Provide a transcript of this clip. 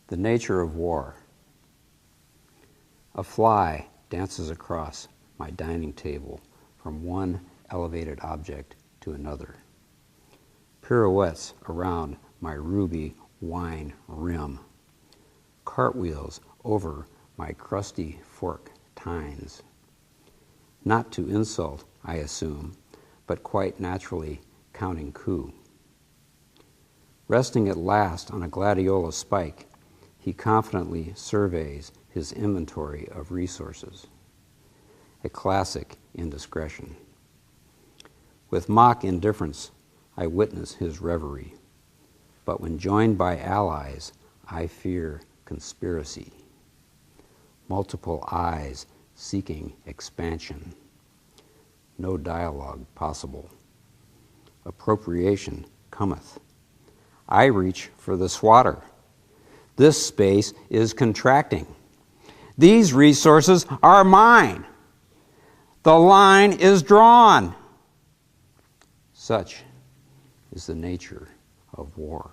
The nature of war. A fly dances across my dining table from one elevated object to another. Pirouettes around my ruby wine rim. Cartwheels over my crusty fork tines. Not to insult, I assume, but quite naturally counting coup. Resting at last on a gladiola spike, he confidently surveys his inventory of resources. A classic indiscretion. With mock indifference, I witness his reverie. But when joined by allies, I fear conspiracy. Multiple eyes seeking expansion. No dialogue possible. Appropriation cometh. I reach for the swatter. This space is contracting. These resources are mine. The line is drawn. Such is the nature of war.